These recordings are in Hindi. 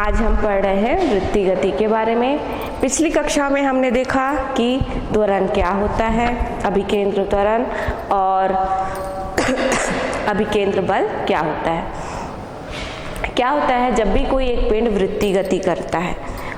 आज हम पढ़ रहे हैं वृत्तीय गति के बारे में। पिछली कक्षा में हमने देखा कि त्वरण क्या होता है, अभिकेंद्र त्वरण और अभिकेंद्र बल क्या होता है। क्या होता है जब भी कोई एक पिंड वृत्तीय गति करता है,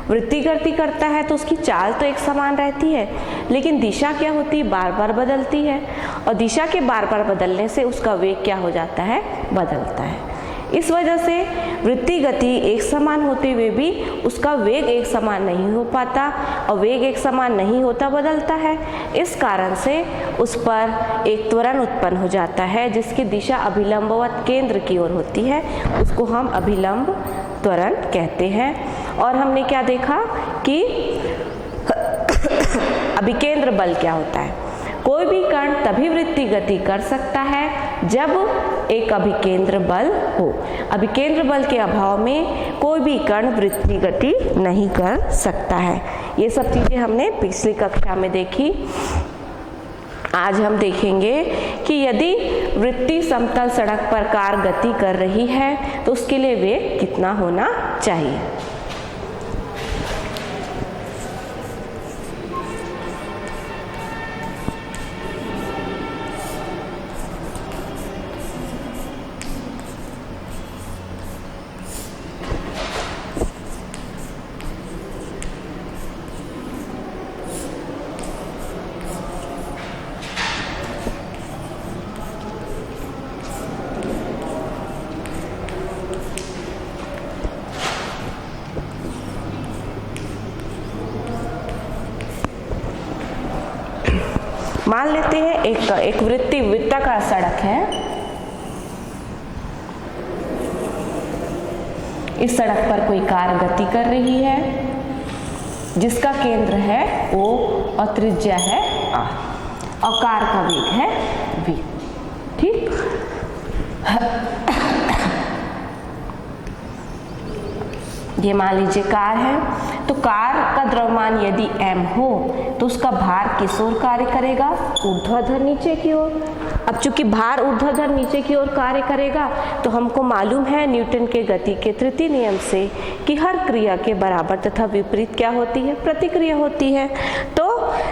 वृत्तीय गति करता है तो उसकी चाल तो एक समान रहती है, लेकिन दिशा क्या होती है, बार बार बदलती है। और दिशा के बार बार बदलने से उसका वेग क्या हो जाता है, बदलता है। इस वजह से वृत्तीय गति एक समान होते हुए भी उसका वेग एक समान नहीं हो पाता, और वेग एक समान नहीं होता, बदलता है। इस कारण से उस पर एक त्वरण उत्पन्न हो जाता है जिसकी दिशा अभिलंबवत केंद्र की ओर होती है, उसको हम अभिलंब त्वरण कहते हैं। और हमने क्या देखा कि अभिकेंद्र बल क्या होता है। कोई भी कण तभी वृत्तीय गति कर सकता है जब एक अभिकेंद्र बल हो। अभिकेंद्र बल के अभाव में कोई भी कण वृत्तीय गति नहीं कर सकता है। ये सब चीजें हमने पिछली कक्षा में देखी। आज हम देखेंगे कि यदि वृत्तीय समतल सड़क पर कार गति कर रही है तो उसके लिए वेग कितना होना चाहिए। मान लेते हैं एक वृत्ताकार सड़क है। इस सड़क पर कोई कार गति कर रही है जिसका केंद्र है O और त्रिज्या है R और कार का वेग है V। ठीक, ये मान लीजिए कार है। तो कार का द्रव्यमान यदि m हो तो उसका भार किस ओर कार्य करेगा, ऊर्ध्वाधर नीचे की ओर। अब चूंकि भार ऊर्ध्वाधर नीचे की ओर कार्य करेगा तो हमको मालूम है न्यूटन के गति के तृतीय नियम से कि हर क्रिया के बराबर तथा विपरीत क्या होती है, प्रतिक्रिया होती है। तो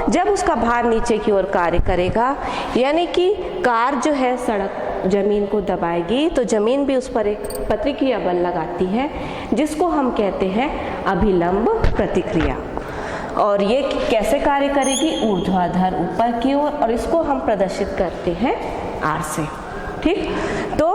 जब उसका भार नीचे की ओर कार्य करेगा, यानी कि कार जो है सड़क जमीन को दबाएगी तो जमीन भी उस पर एक प्रतिक्रिया बल लगाती है जिसको हम कहते हैं अभिलंब प्रतिक्रिया। और ये कैसे कार्य करेगी, ऊर्ध्वाधर ऊपर की ओर, और इसको हम प्रदर्शित करते हैं R से। ठीक, तो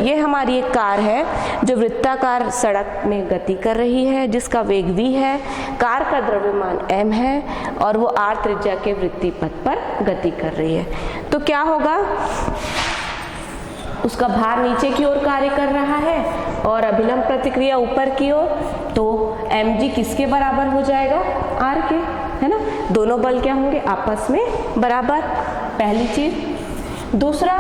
ये हमारी एक कार है जो वृत्ताकार सड़क में गति कर रही है जिसका वेग v है, कार का द्रव्यमान m है और वो R त्रिज्या के वृत्तीय पथ पर गति कर रही है। तो क्या होगा, उसका भार नीचे की ओर कार्य कर रहा है और अभिलंब प्रतिक्रिया ऊपर की ओर, तो mg किसके बराबर हो जाएगा, R के, है ना। दोनों बल क्या होंगे, आपस में बराबर, पहली चीज। दूसरा,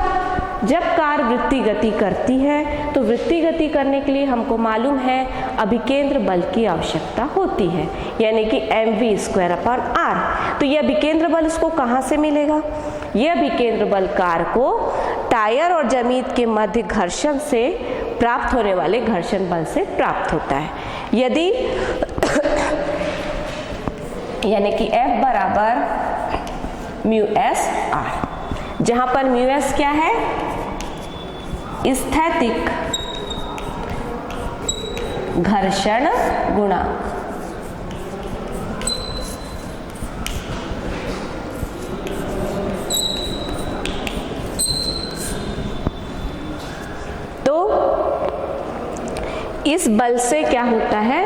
जब कार वृत्तीय गति करती है तो वृत्तीय गति करने के लिए हमको मालूम है अभिकेंद्र बल की आवश्यकता होती है, यानी कि mv²/r। तो यह अभिकेंद्र बल उसको कहाँ से मिलेगा, यह अभिकेंद्र बल कार को टायर और जमीन के मध्य घर्षण से प्राप्त होने वाले घर्षण बल से प्राप्त होता है। यदि यानी कि F बराबर μs/r, जहां पर μs क्या है, स्थैतिक घर्षण गुणांक। तो इस बल से क्या होता है,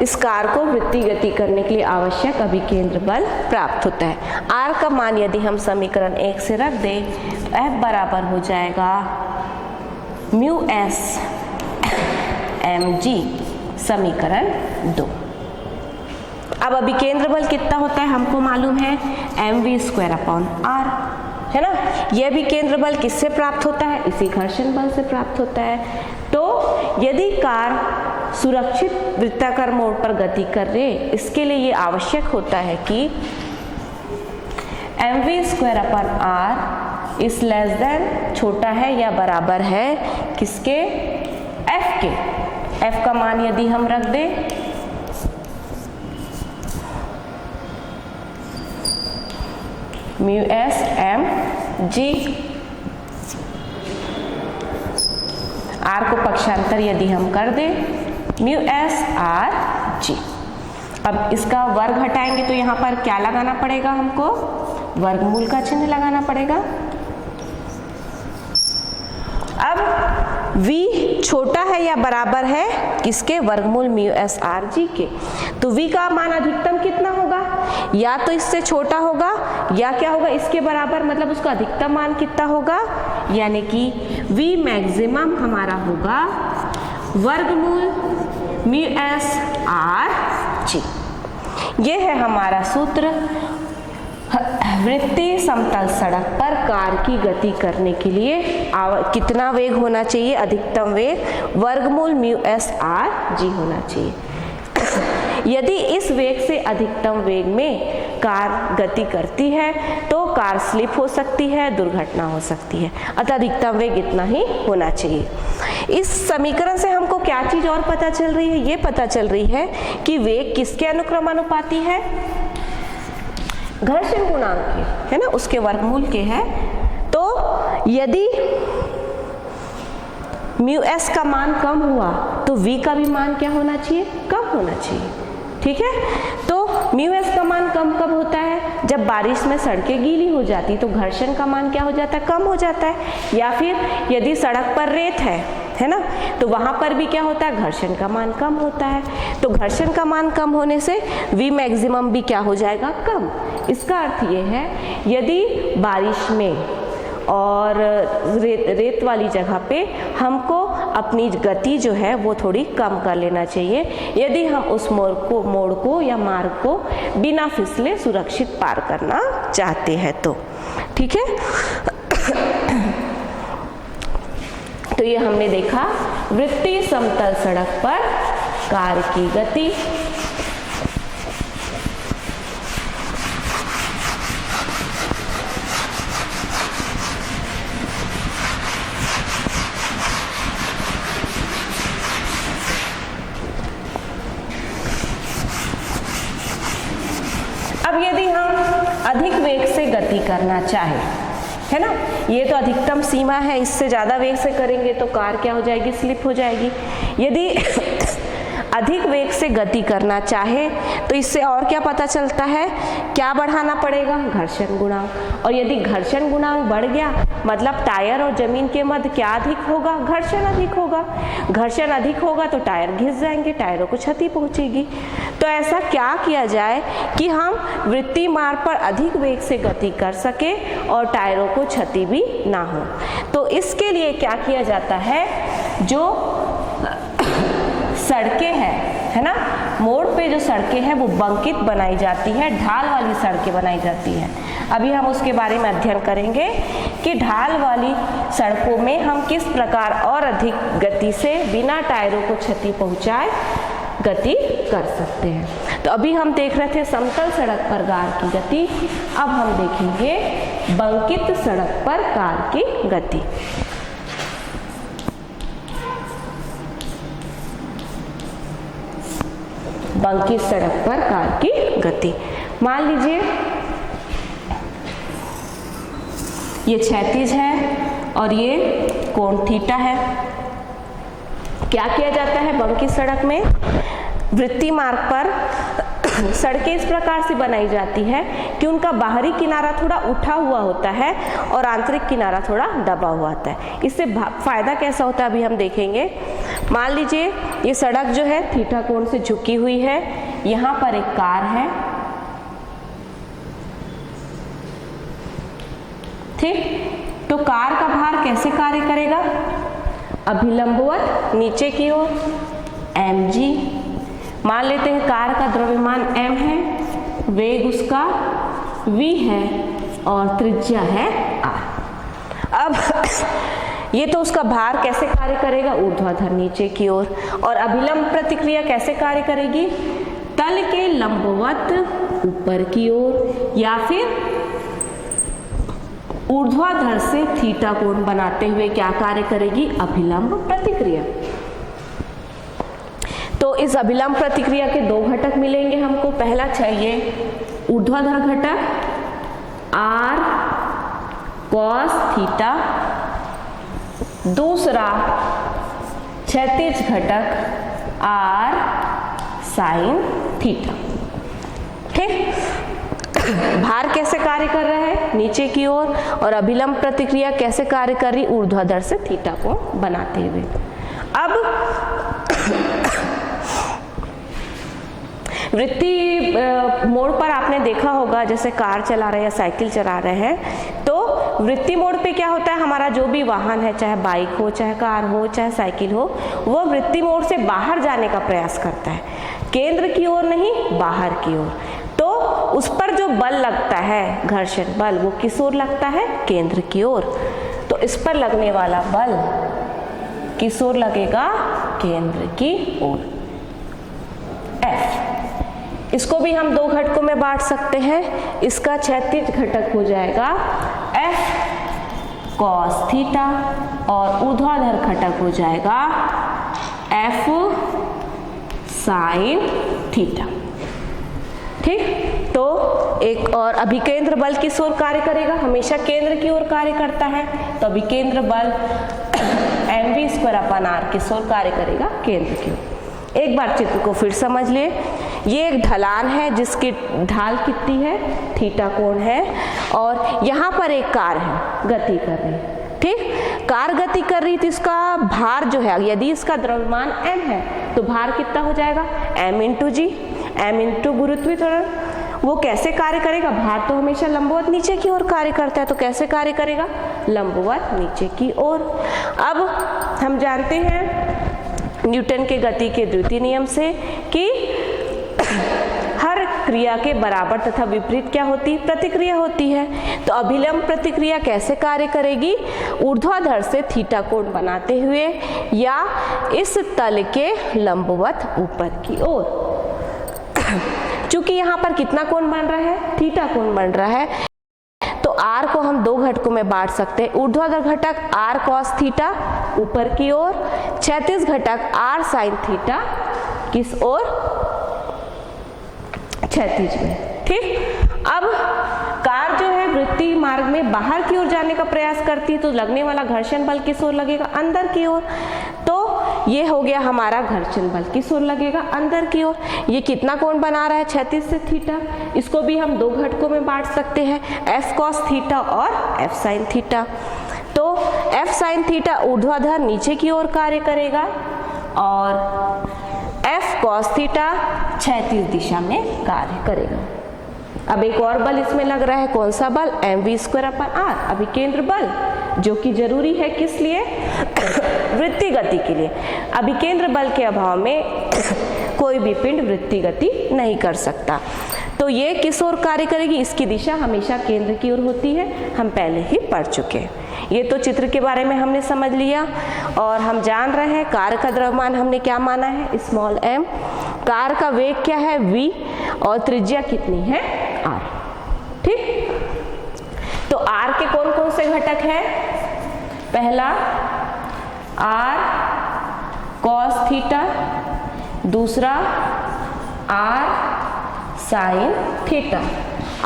इस कार को वृत्तीय गति करने के लिए आवश्यक अभिकेंद्र बल प्राप्त होता है। R का मान यदि हम समीकरण 1 से रख दें तो F बराबर हो जाएगा μs mg, समीकरण 2। अब अभिकेंद्र बल कितना होता है हमको मालूम है, mv²/r, है ना। यह भी केंद्र बल किससे प्राप्त होता है, इसी घर्षण बल से प्राप्त होता है। तो यदि कार सुरक्षित वृत्ताकार मोड़ पर गति कर रहे, इसके लिए ये आवश्यक होता है कि mv²/r इस लेस देन छोटा है या बराबर है किसके, f के। F का मान यदि हम रख दें mu S M G, R को पक्षांतर यदि हम कर दें म्यू एस आर जी। अब इसका वर्ग हटाएंगे तो यहाँ पर क्या लगाना पड़ेगा हमको, वर्गमूल का चिन्ह लगाना पड़ेगा। अब v छोटा है या बराबर है किसके, वर्गमूल म्यू एस आर जी के। तो v का मान अधिकतम कितना होगा, या तो इससे छोटा होगा या क्या होगा इसके बराबर, मतलब उसका अधिकतम मान कितना होगा, यानी कि v मैक्सिमम हमारा होगा वर्गमूल म्यू एस आर जी। ये है हमारा सूत्र। वृत्तीय समतल सड़क पर कार की गति करने के लिए कितना वेग होना चाहिए, अधिकतम वेग वर्गमूल म्यू एस आर जी होना चाहिए। यदि इस वेग से अधिकतम वेग में कार गति करती है तो कार स्लिप हो सकती है, दुर्घटना हो सकती है, अतः अधिकतम वेग इतना ही होना चाहिए। इस समीकरण से हमको क्या चीज और पता चल रही है, ये पता चल रही है कि वेग किसके अनुक्रमानुपाती है, घर्षण गुणांक के, है ना, उसके वर्गमूल के है। तो यदि म्यू एस का मान कम हुआ तो v का भी मान क्या होना चाहिए, कम होना चाहिए। ठीक है, तो म्यू एस का मान कम कब होता है, जब बारिश में सड़कें गीली हो जाती तो घर्षण का मान क्या हो जाता है, कम हो जाता है। या फिर यदि सड़क पर रेत है ना, तो वहां पर भी क्या होता है, घर्षण का मान कम होता है। तो घर्षण का मान कम होने से v मैक्सिमम भी क्या हो जाएगा, कम। इसका अर्थ ये है यदि बारिश में और रेत वाली जगह पे हमको अपनी गति जो है वो थोड़ी कम कर लेना चाहिए, यदि हम उस मोड़ को या मार्ग को बिना फिसले सुरक्षित पार करना चाहते हैं तो। ठीक है, तो ये हमने देखा वृत्तीय समतल सड़क पर कार की गति। अब यदि हम अधिक वेग से गति करना चाहें, है ना, ये तो अधिकतम सीमा है, इससे ज़्यादा वेग से करेंगे तो कार क्या हो जाएगी, स्लिप हो जाएगी। यदि अधिक वेग से गति करना चाहे तो इससे और क्या पता चलता है, क्या बढ़ाना पड़ेगा, घर्षण गुणांक। और यदि घर्षण गुणांक बढ़ गया मतलब टायर और जमीन के मध्य क्या अधिक होगा, घर्षण अधिक होगा। घर्षण अधिक होगा तो टायर घिस जाएंगे, टायरों को क्षति पहुंचेगी। तो ऐसा क्या किया जाए कि हम वृत्तीय मार्ग पर अधिक वेग से गति कर सके और टायरों को क्षति भी ना हो। तो इसके लिए क्या किया जाता है, जो सड़कें है ना, मोड़ पे जो सड़कें हैं वो बंकित बनाई जाती है, ढाल वाली सड़कें बनाई जाती हैं। अभी हम उसके बारे में अध्ययन करेंगे कि ढाल वाली सड़कों में हम किस प्रकार और अधिक गति से बिना टायरों को क्षति पहुंचाए गति कर सकते हैं। तो अभी हम देख रहे थे समतल सड़क पर कार की गति, अब हम देखेंगे बंकित सड़क पर कार की गति। बंकित सड़क पर कार की गति, मान लीजिए ये क्षैतिज है और ये कोण थीटा है। क्या किया जाता है बंकित सड़क में, वृत्तीय मार्ग पर सड़कें इस प्रकार से बनाई जाती है कि उनका बाहरी किनारा थोड़ा उठा हुआ होता है और आंतरिक किनारा थोड़ा दबा हुआ होता है। इससे फायदा कैसा होता है अभी हम देखेंगे। मान लीजिए ये सड़क जो है थीटा कोण से झुकी हुई है, यहाँ पर एक कार है, ठीक। तो कार का भार कैसे कार्य करेगा, अभिलंबवत नीचे की ओर mg। मान लेते हैं कार का द्रव्यमान m है, वेग उसका v है और त्रिज्या है r। अब ये तो उसका भार कैसे कार्य करेगा, ऊर्ध्वाधर नीचे की ओर। और अभिलंब प्रतिक्रिया कैसे कार्य करेगी, तल के लंबवत ऊपर की ओर या फिर ऊर्ध्वाधर से थीटा कोण बनाते हुए क्या कार्य करेगी, अभिलंब प्रतिक्रिया। तो इस अभिलंब प्रतिक्रिया के दो घटक मिलेंगे हमको। पहला चाहिए ऊर्ध्वाधर घटक r cos थीटा, दूसरा क्षैतिज घटक r sin थीटा। ठीक, भार कैसे कार्य कर रहा है नीचे की ओर, और अभिलंब प्रतिक्रिया कैसे कार्य कर रही ऊर्ध्वाधर से थीटा को बनाते हुए। अब वृत्ति मोड़ पर आपने देखा होगा, जैसे कार चला रहे हैं या साइकिल चला रहे हैं, तो वृत्ति मोड़ पे क्या होता है, हमारा जो भी वाहन है, चाहे बाइक हो, चाहे कार हो, चाहे साइकिल हो, वो वृत्ति मोड़ से बाहर जाने का प्रयास करता है, केंद्र की ओर नहीं, बाहर की ओर। तो उस पर जो बल लगता है, घर्षण बल, वो किस ओर लगता है, केंद्र की ओर। तो इस पर लगने वाला बल किस ओर लगेगा, केंद्र की ओर, F। इसको भी हम दो घटकों में बांट सकते हैं। इसका क्षैतिज घटक हो जाएगा F cos थीटा और ऊर्ध्वाधर घटक हो जाएगा F sin थीटा। ठीक, तो एक और अभिकेंद्र बल किस ओर कार्य करेगा, हमेशा केंद्र की ओर कार्य करता है, तो अभिकेंद्र बल mv²/r किस ओर कार्य करेगा, केंद्र की ओर। एक बार चित्र को फिर समझ लिए। ये एक ढलान है जिसकी ढाल कितनी है, थीटा कोण है, और यहाँ पर एक कार है, गति कर रही है। ठीक, कार गति कर रही, तो इसका भार जो है, यदि इसका द्रव्यमान m है तो भार कितना हो जाएगा, m × g, m × गुरुत्वाकर्षण। वो कैसे कार्य करेगा, भार तो हमेशा लंबवत नीचे की ओर कार्य करता है, तो कैसे कार्य करेगा, लंबवत नीचे की ओर। अब हम जानते हैं न्यूटन के गति के द्वितीय नियम से कि हर क्रिया के बराबर तथा विपरीत क्या होती है, प्रतिक्रिया होती है। तो अभिलंब प्रतिक्रिया कैसे कार्य करेगी, ऊर्ध्वाधर से थीटा कोण बनाते हुए या इस तल के लंबवत ऊपर की ओर। चूंकि यहाँ पर कितना कोण बन रहा है, थीटा कोण बन रहा है, तो r को हम दो घटकों में बांट सकते हैं। ऊर्ध्वाधर घटक r cos थीटा ऊपर की ओर, क्षैतिज घटक r sin थीटा किस ओर, क्षैतिज में। ठीक, अब कार जो है वृत्तीय मार्ग में बाहर की ओर जाने का प्रयास करती है, तो लगने वाला घर्षण बल किस ओर लगेगा, अंदर की ओर। तो ये हो गया हमारा घर्षण बल किस ओर लगेगा, अंदर की ओर। ये कितना कोण बना रहा है, क्षैतिज से थीटा। इसको भी हम दो घटकों में बांट सकते हैं, F cos थीटा और F sin थीटा। तो F sin थीटा ऊर्ध्वाधर नीचे की ओर कार्य करेगा और F cos थीटा क्षैतिज दिशा में कार्य करेगा। अब एक और बल इसमें लग रहा है, कौन सा बल, mv²/r, अभिकेंद्र बल, जो कि जरूरी है किस लिए, वृत्तीय गति के लिए। अभिकेंद्र बल के अभाव में कोई भी पिंड वृत्तीय गति नहीं कर सकता। तो ये किस ओर कार्य करेगी, इसकी दिशा हमेशा केंद्र की ओर होती है, हम पहले ही पढ़ चुके हैं। ये तो चित्र के बारे में हमने समझ लिया, और हम जान रहे हैं कार का द्रव्यमान हमने क्या माना है, स्मॉल m, कार का वेग क्या है, v, और त्रिज्या कितनी है, r। ठीक, तो r के कौन कौन से घटक हैं, पहला r cos थीटा, दूसरा r sin theta.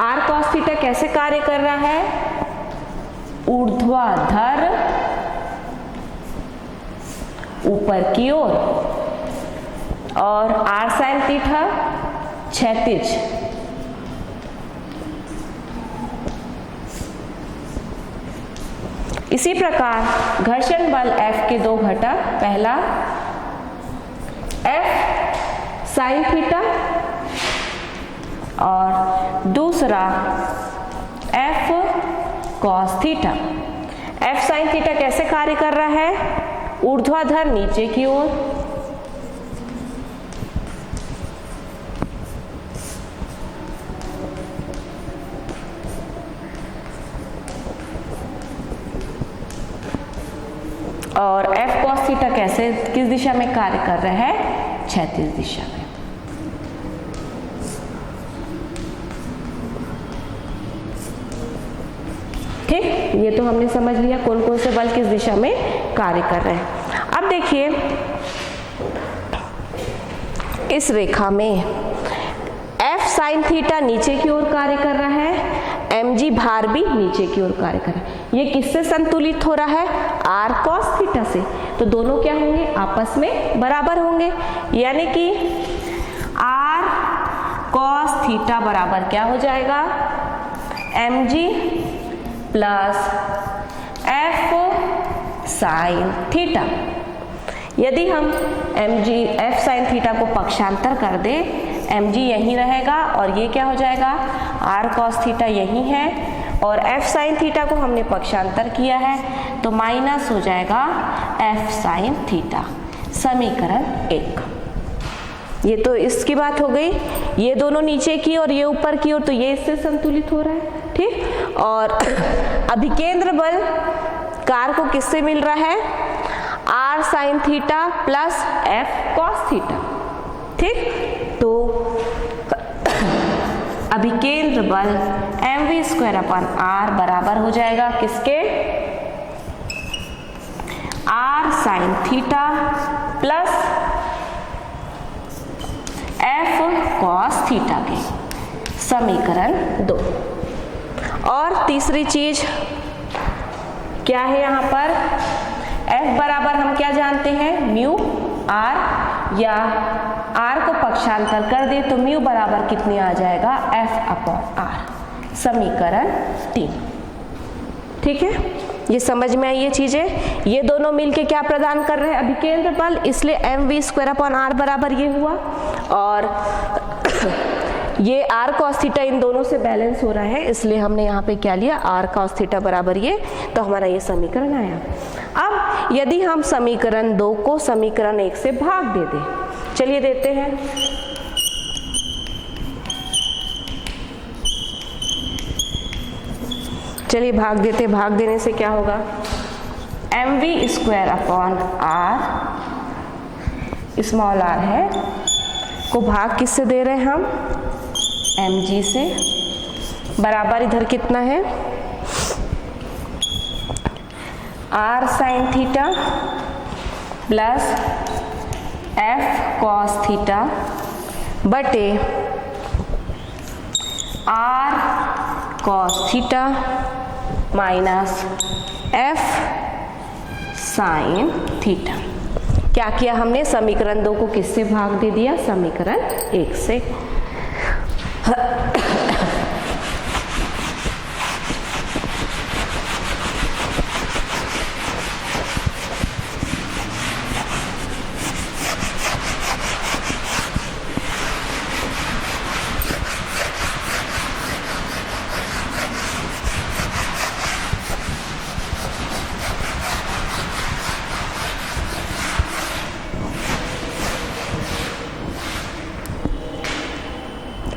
r cos theta कैसे कार्य कर रहा है, ऊर्ध्वाधर ऊपर की ओर, और r sin थीटा क्षैतिज। इसी प्रकार घर्षण बल F के दो घटक, पहला F sin थीटा और दूसरा F cos theta. F sin theta कैसे कार्य कर रहा है, ऊर्ध्वाधर नीचे की ओर, और F cos थीटा कैसे किस दिशा में कार्य कर रहा है, क्षैतिज दिशा में। ठीक, ये तो हमने समझ लिया कौन कौन से बल किस दिशा में कार्य कर रहे हैं। अब देखिए इस रेखा में f साइन थीटा नीचे की ओर कार्य कर रहा है, mg भार भी नीचे की ओर कार्य कर रहा है। ये किससे संतुलित हो रहा है? r cos थीटा से। तो दोनों क्या होंगे? आपस में बराबर होंगे, यानी कि r cos थीटा बराबर क्या हो जाएगा? mg plus f sine theta. यदि हम f साइन थीटा को पक्षांतर कर दे, mg यहीं रहेगा और ये क्या हो जाएगा? r cos थीटा यहीं है और f साइन थीटा को हमने पक्षांतर किया है तो माइनस हो जाएगा f साइन थीटा। समीकरण 1। ये तो इसकी बात हो गई। ये दोनों नीचे की और ये ऊपर की ओर, तो ये इससे संतुलित हो रहा है, ठीक। और अभिकेंद्र बल कार को किससे मिल रहा है? r sine theta plus f cos theta, ठीक। तो अभिकेंद्र बल mv²/r बराबर हो जाएगा किसके? r sine theta plus f cos theta के। समीकरण 2। और तीसरी चीज क्या है यहाँ पर? f बराबर हम क्या जानते हैं? म्यू r, या r को पक्षांतर कर दे तो म्यू बराबर कितनी आ जाएगा? f/r। समीकरण 3, ठीक है। ये समझ में आई ये चीजें। ये दोनों मिलके क्या प्रदान कर रहे हैं? अभिकेंद्र बल, इसलिए mv²/r बराबर ये हुआ। और ये r cos थीटा इन दोनों से बैलेंस हो रहा है, इसलिए हमने यहाँ पे क्या लिया? r cos थीटा बराबर ये, तो हमारा ये समीकरण आया। अब यदि हम समीकरण 2 को समीकरण 1 से भाग दे दें, चलिए देते हैं। चलिए भाग देते। भाग देने से क्या होगा? mv²/r, स्मॉल r है, को भाग किससे दे रहे हैं हम? mg से। बराबर इधर कितना है? r sine theta plus f cos theta बटे r cos theta minus f sine theta. क्या किया हमने? समीकरण 2 को किससे भाग दे दिया? समीकरण 1 से।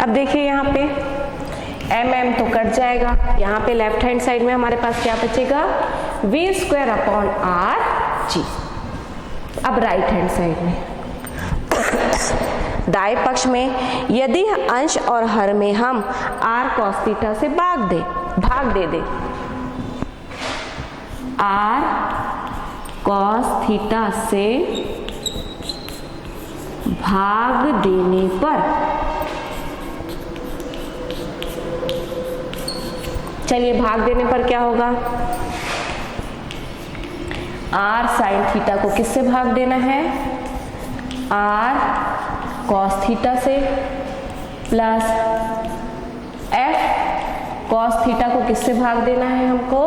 अब देखिए यहाँ पे mm तो कट जाएगा, यहाँ पे लेफ्ट हैंड साइड में हमारे पास क्या बचेगा? v²/r g। अब राइट हैंड साइड में दाएं पक्ष में यदि अंश और हर में हम r cos थीटा से भाग दे दे r cos थीटा से भाग देने पर, चलिए भाग देने पर क्या होगा? r साइन थीटा को किससे भाग देना है? r cos थीटा से प्लस f cos थीटा को किससे भाग देना है हमको?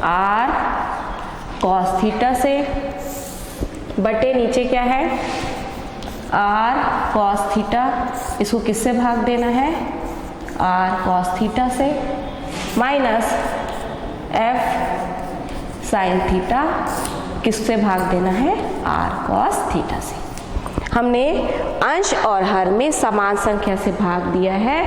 r cos थीटा से बटे नीचे क्या है? r cos थीटा, इसको किससे भाग देना है? r cos थीटा से माइनस f साइन थीटा किससे भाग देना है? r cos थीटा से। हमने अंश और हर में समान संख्या से भाग दिया है,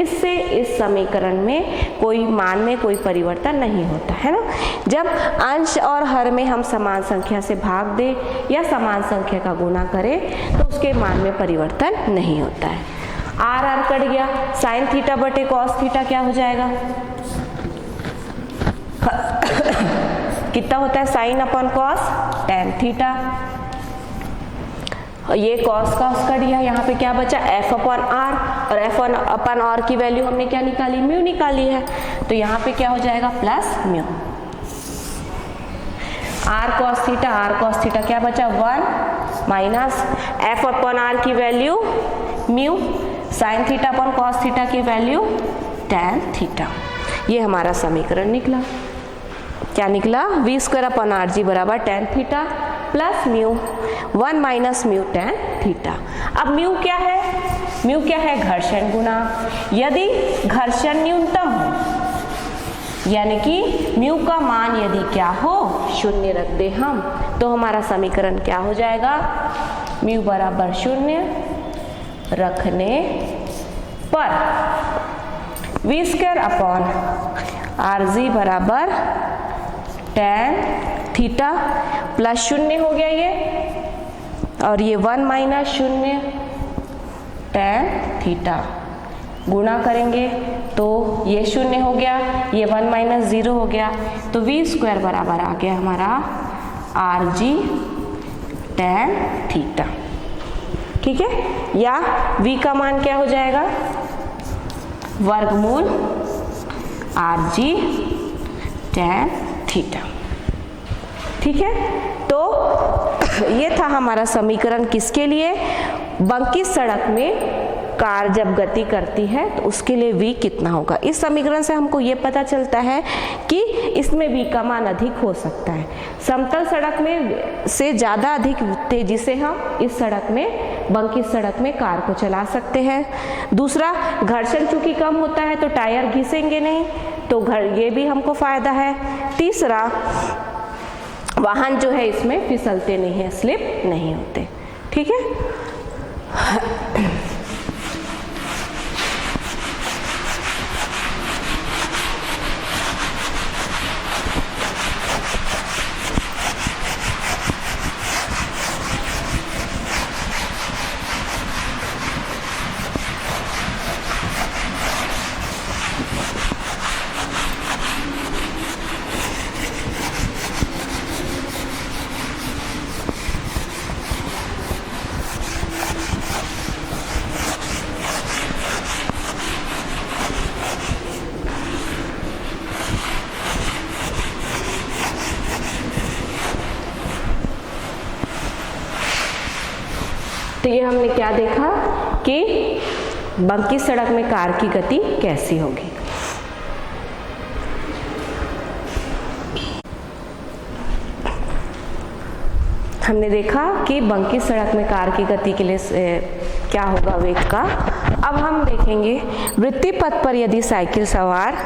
इससे इस समीकरण में कोई मान में कोई परिवर्तन नहीं होता है ना। जब अंश और हर में हम समान संख्या से भाग दें या समान संख्या का गुणा करें तो उसके मान में परिवर्तन नहीं होता है। r कट गया, साइन थीटा बटे कॉस थीटा क्या हो जाएगा? कितना होता है sine upon cos? tan theta. और ये कॉस का उसका दिया, यहाँ पे क्या बचा एफ अपॉन आर, और एफ अपॉन आर की वैल्यू हमने क्या निकाली, म्यू निकाली है, तो यहाँ पे क्या हो जाएगा plus mu. R cos theta क्या बचा 1 माइनस एफ अपॉन आर की value mu, sine theta upon cos theta की वैल्यू टैन थीटा। ये हमारा समीकरण निकला। क्या निकला, v square upon R G बराबर tan theta plus mu 1 minus mu tan theta. अब म्यू क्या है, म्यू क्या है घर्षण गुणांक। यदि घर्षण न्यूनतम हो, यानी कि म्यू का मान यदि क्या हो 0 रख दे हम, तो हमारा समीकरण क्या हो जाएगा, म्यू बराबर 0 रखने पर V square upon R G बराबर टैन थीटा प्लस 0 हो गया ये, और ये 1 माइनस 0 टैन थीटा, गुणा करेंगे तो ये 0 हो गया, ये 1 माइनस 0 हो गया, तो वी स्क्वायर बराबर आ गया हमारा आर जी टैन थीटा। ठीक है, या v का मान क्या हो जाएगा, वर्गमूल आर जी टैन थीटा। ठीक है, तो ये था हमारा समीकरण किसके लिए, बंकी सड़क में कार जब गति करती है तो उसके लिए v कितना होगा। इस समीकरण से हमको ये पता चलता है कि इसमें v का मान अधिक हो सकता है। समतल सड़क में से ज़्यादा अधिक तेजी से हम इस सड़क में, बंकी सड़क में कार को चला सकते हैं। दूसरा, घर्षण चूंकि कम होता है तो टायर घिसेंगे नहीं, तो ये भी हमको फायदा है। तीसरा, वाहन जो है इसमें फिसलते नहीं है, स्लिप नहीं होते। ठीक है, तो ये हमने क्या देखा कि बंकी सड़क में कार की गति कैसी होगी। हमने देखा कि बंकी सड़क में कार की गति के लिए क्या होगा वेग का। अब हम देखेंगे वृत्तीय पथ पर यदि साइकिल सवार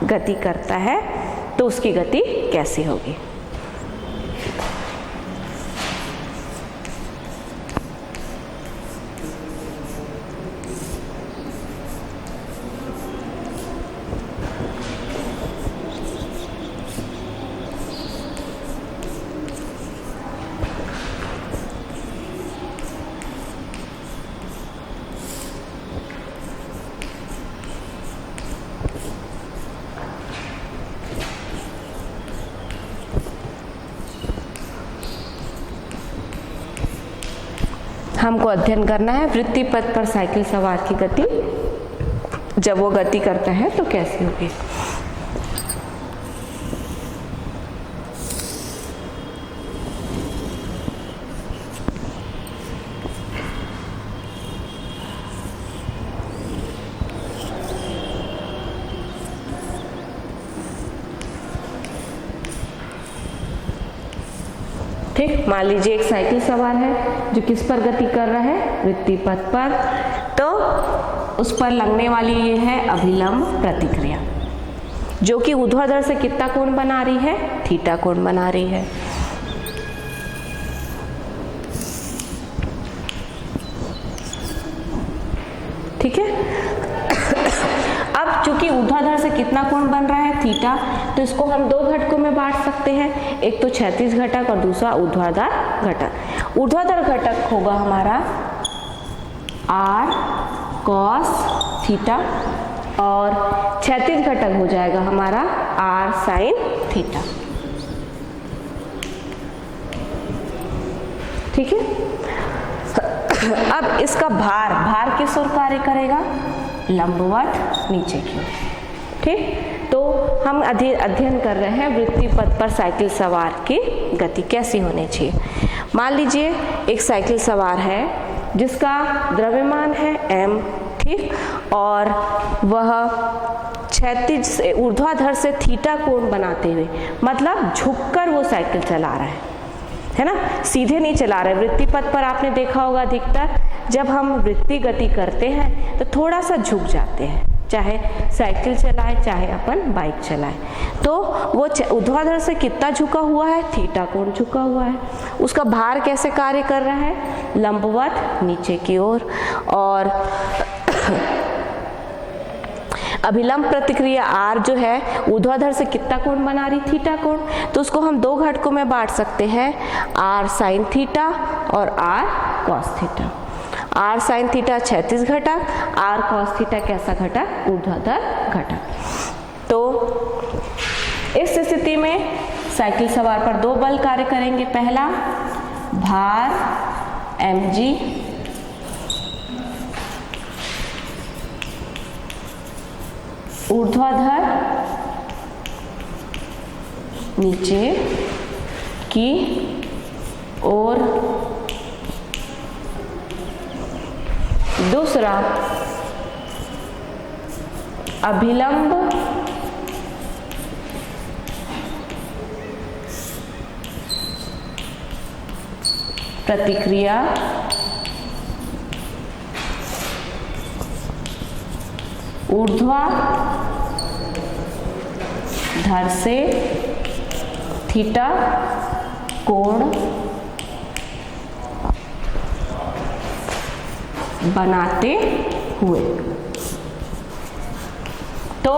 गति करता है तो उसकी गति कैसी होगी। हमको अध्ययन करना है वृत्तीय पथ पर साइकिल सवार की गति, जब वो गति करता है तो कैसी होगी। ठीक, मान लीजिए एक साइकिल सवार है जो किस पर गति कर रहा है, वृत्तीय पथ पर, तो उस पर लगने वाली ये है अभिलंब प्रतिक्रिया, जो कि ऊर्ध्वाधर से कितना कोण बना रही है, थीटा कोण बना रही है। ठीक है, अब चूंकि ऊर्ध्वाधर से कितना कोण बन रहा है, थीटा, तो इसको हम दो घटकों में बांट सकते हैं, एक तो क्षैतिज घटक और दूसरा ऊर्ध्वाधर घटक। ऊर्ध्वाधर घटक होगा हमारा r cos थीटा और क्षैतिज घटक हो जाएगा हमारा r sin थीटा। ठीक है, अब इसका भार किस ओर कार्य करेगा? लंबवत नीचे की ओर। ठीक, तो हम अध्ययन कर रहे हैं वृत्तीय पथ पर साइकिल सवार की गति कैसी होनी चाहिए। मान लीजिए एक साइकिल सवार है जिसका द्रव्यमान है m, ठीक, और वह क्षैतिज से ऊर्ध्वाधर से थीटा कोण बनाते हुए, मतलब झुककर वो साइकिल चला रहा है ना, सीधे नहीं चला रहा है। वृत्तीय पथ पर आपने देखा होगा अधिकतर जब हम वृत्तीय गति करते हैं तो थोड़ा सा झुक जाते हैं, चाहे साइकिल चलाए चाहे अपन बाइक चलाए, तो वो ऊर्ध्वाधर से कितना झुका हुआ है? थीटा कोण झुका हुआ है। उसका भार कैसे कार्य कर रहा है? लंबवत नीचे की ओर। और अभिलंब प्रतिक्रिया R जो है ऊर्ध्वाधर से कितना कोण बना रही? थीटा कोण। तो उसको हम दो घटकों में बांट सकते हैं, R साइन थीटा और R cos theta. R sine theta क्षैतिज घटक, R कॉस थीटा कैसा घटक? ऊर्ध्वाधर घटक। तो इस स्थिति में साइकिल सवार पर दो बल कार्य करेंगे। पहला भार mg ऊर्ध्वाधर नीचे की ओर, दूसरा अभिलंब प्रतिक्रिया ऊर्ध्वाधर से थीटा कोण बनाते हुए। तो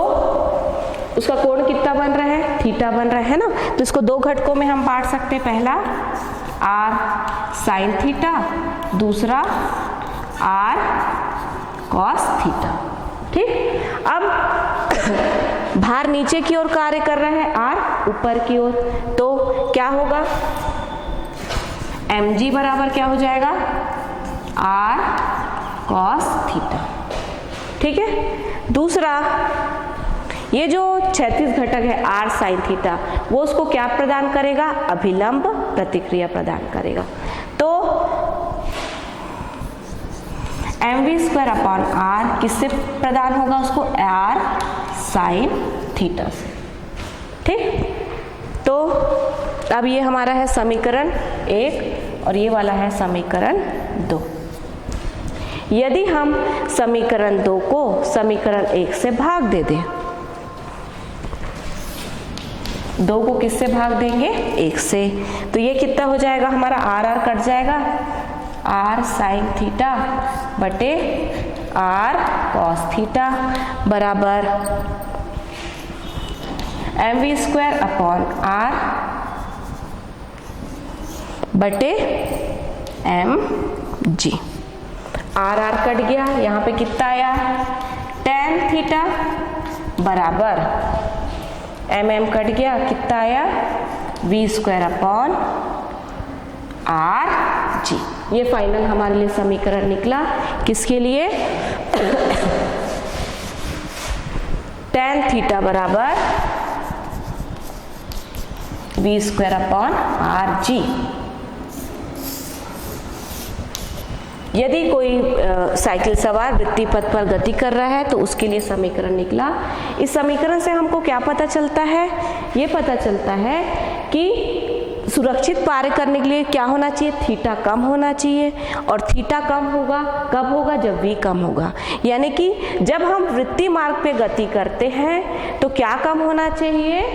उसका कोण कितना बन रहा है? थीटा बन रहा है ना। तो इसको दो घटकों में हम बांट सकते हैं, पहला R साइन थीटा, दूसरा R कॉस थीटा। ठीक, अब भार नीचे की ओर कार्य कर रहा है, R ऊपर की ओर, तो क्या होगा? mg बराबर क्या हो जाएगा? R cos theta. ठीक है, दूसरा ये जो क्षैतिज घटक है R साइन थीटा, वो उसको क्या प्रदान करेगा? अभिलंब प्रतिक्रिया प्रदान करेगा। तो mv² अपॉन R किससे प्रदान होगा? उसको R साइन थीटा से। ठीक, तो अब ये हमारा है समीकरण 1 और ये वाला है समीकरण 2। यदि हम समीकरण 2 को समीकरण 1 से भाग दे दें, 2 को किससे भाग देंगे? 1 से, तो ये कितना हो जाएगा? हमारा R कट जाएगा, R साइन थीटा बटे R कॉस थीटा बराबर mv² अपॉन R बटे mg। R कट गया, यहाँ पे कितना आया? tan थीटा बराबर mm कट गया, कितना आया? v² upon rg। ये फाइनल हमारे लिए समीकरण निकला। किसके लिए? tan थीटा बराबर v² अपॉन rg। यदि कोई साइकिल सवार वृत्तीय पथ पर गति कर रहा है तो उसके लिए समीकरण निकला। इस समीकरण से हमको क्या पता चलता है? ये पता चलता है कि सुरक्षित कार्य करने के लिए क्या होना चाहिए? थीटा कम होना चाहिए, और थीटा कम होगा कब होगा? जब v कम होगा। यानी कि जब हम वृत्तीय मार्ग पे गति करते हैं तो क्या कम होना चाहिए?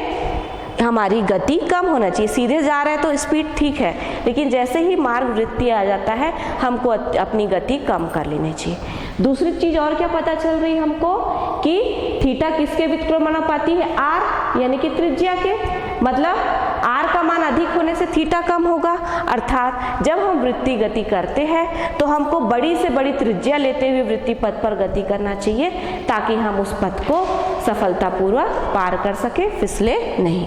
हमारी गति कम होना चाहिए। सीधे जा रहे हैं तो स्पीड ठीक है, लेकिन जैसे ही मार्ग वृत्तीय आ जाता है हमको अपनी गति कम कर लेनी चाहिए। दूसरी चीज और क्या पता चल रही है हमको कि थीटा किसके विक्रमानुपाती है? R यानी कि त्रिज्या के। मतलब R का मान अधिक होने से थीटा कम होगा, अर्थात जब हम वृत्तीय गति करते हैं तो हमको बड़ी से बड़ी त्रिज्या लेते हुए वृत्तीय पथ पर गति करना चाहिए, ताकि हम उस पथ को सफलतापूर्वक पार कर सके, फिसले नहीं।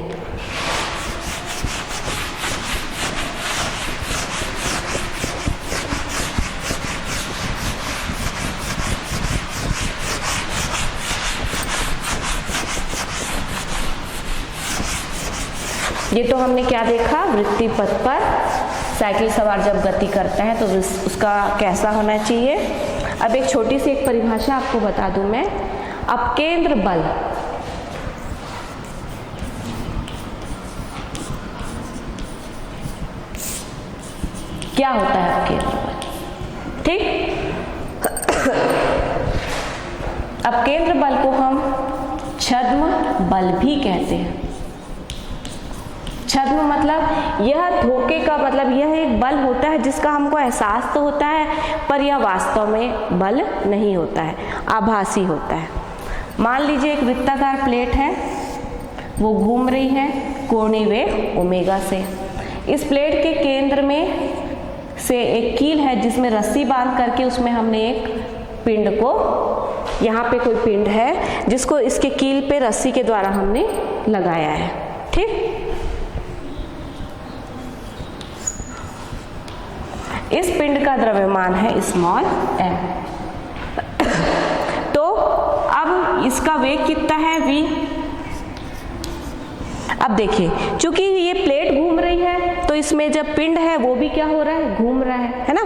ये तो हमने क्या देखा, वृत्तीय पथ पर साइकिल सवार जब गति करता है तो उसका कैसा होना चाहिए। अब एक छोटी सी एक परिभाषा आपको बता दूं मैं। अपकेंद्र बल क्या होता है, अपकेंद्र बल, ठीक। अपकेंद्र बल को हम छद्म बल भी कहते हैं। छद्म मतलब यह धोखे का मतलब यह एक बल होता है जिसका हमको एहसास तो होता है पर यह वास्तव में बल नहीं होता है, आभासी होता है। मान लीजिए एक वृत्ताकार प्लेट है, वो घूम रही है कोणीय वेग ओमेगा से। इस प्लेट के केंद्र में से एक कील है जिसमें रस्सी बांध करके उसमें हमने एक पिंड को, यहाँ पे कोई पिंड है जिसको इसके कील पे रस्सी के द्वारा हमने लगाया है, ठीक। इस पिंड का द्रव्यमान है स्मॉल m। तो अब इसका वेग कितना है v। अब देखिए चूंकि ये प्लेट घूम रही है तो इसमें जब पिंड है वो भी क्या हो रहा है, घूम रहा है ना।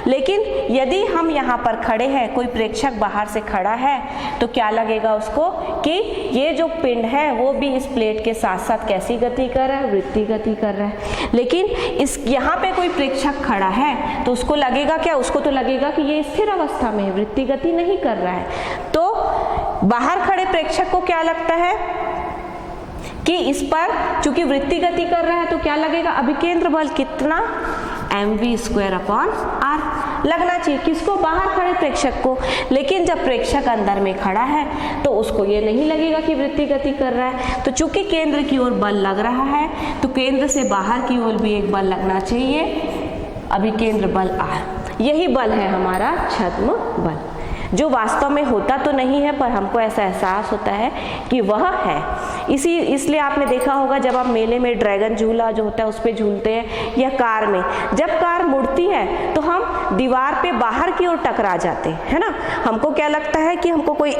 लेकिन यदि हम यहाँ पर खड़े हैं, कोई प्रेक्षक बाहर से खड़ा है तो क्या लगेगा उसको कि ये जो पिंड है वो भी इस प्लेट के साथ साथ कैसी गति कर रहा है, वृत्तीय गति कर रहा है। लेकिन इस यहाँ पे कोई प्रेक्षक खड़ा है तो उसको लगेगा क्या, उसको तो लगेगा कि ये स्थिर अवस्था में है, वृत्तीय गति नहीं कर रहा है। तो बाहर खड़े प्रेक्षक को क्या लगता है कि इस पर चूंकि वृत्तीय गति कर रहा है तो क्या लगेगा, अभिकेंद्र बल कितना, mv²/r लगना चाहिए। किसको, बाहर खड़े प्रेक्षक को। लेकिन जब प्रेक्षक अंदर में खड़ा है तो उसको ये नहीं लगेगा कि वृत्तीय गति कर रहा है। तो चूंकि केंद्र की ओर बल लग रहा है तो केंद्र से बाहर की ओर भी एक बल लगना चाहिए, अभिकेंद्र बल r। यही बल है हमारा छद्म बल, जो वास्तव में होता तो नहीं है पर हमको ऐसा एहसास होता है कि वह है। इसलिए आपने देखा होगा जब आप मेले में ड्रैगन झूला जो होता है उस पर झूलते हैं, या कार में जब कार मुड़ती है तो हम दीवार पे बाहर की ओर टकरा जाते हैं, है ना। हमको क्या लगता है कि हमको कोई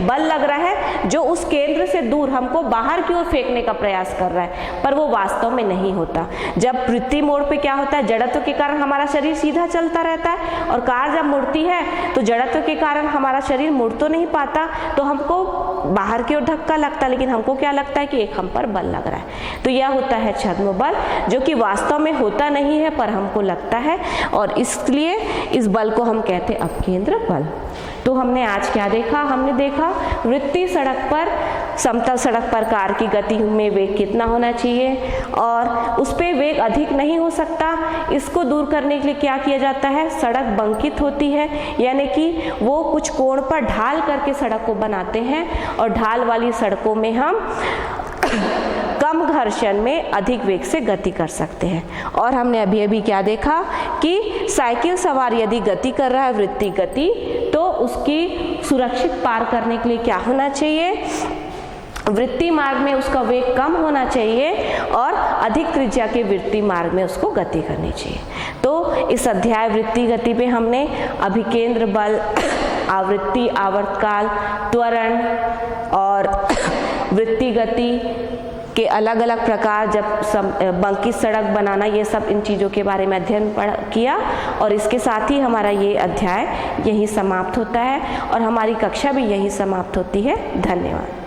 बल लग रहा है जो उस केंद्र से दूर हमको बाहर की ओर फेंकने का प्रयास कर रहा है, पर वो वास्तव में नहीं होता। जब वृत्तीय मोड़ पे क्या होता है, जड़त्व के कारण हमारा शरीर सीधा चलता रहता है, और कार जब मुड़ती है तो जड़त्व के कारण हमारा शरीर मुड़ तो नहीं पाता, तो हमको बाहर की ओर धक्का लगता है, लेकिन हमको क्या लगता है कि एक हम पर बल लग रहा है। तो यह होता है छद्म बल, जो कि वास्तव में होता नहीं है पर हमको लगता है, और इसलिए इस बल को हम कहते हैं अपकेंद्र बल। तो हमने आज क्या देखा, हमने देखा वृत्तीय सड़क पर, समतल सड़क पर कार की गति में वेग कितना होना चाहिए, और उस पर वेग अधिक नहीं हो सकता। इसको दूर करने के लिए क्या किया जाता है, सड़क बंकित होती है, यानी कि वो कुछ कोण पर ढाल करके सड़क को बनाते हैं, और ढाल वाली सड़कों में हम कम घर्षण में अधिक वेग से गति कर सकते हैं। और हमने अभी अभी क्या देखा कि साइकिल सवार यदि गति कर रहा है वृत्तीय गति, तो उसकी सुरक्षित पार करने के लिए क्या होना चाहिए, वृत्तीय मार्ग में उसका वेग कम होना चाहिए और अधिक त्रिज्या के वृत्तीय मार्ग में उसको गति करनी चाहिए। तो इस अध्याय वृत्तीय गति पे हमने अभिकेंद्र बल, आवृत्ति, आवर्तकाल, त्वरण और वृत्तीय गति के अलग अलग प्रकार, जब बंकित सड़क बनाना, ये सब इन चीज़ों के बारे में अध्ययन किया। और इसके साथ ही हमारा ये अध्याय यही समाप्त होता है और हमारी कक्षा भी यही समाप्त होती है। धन्यवाद।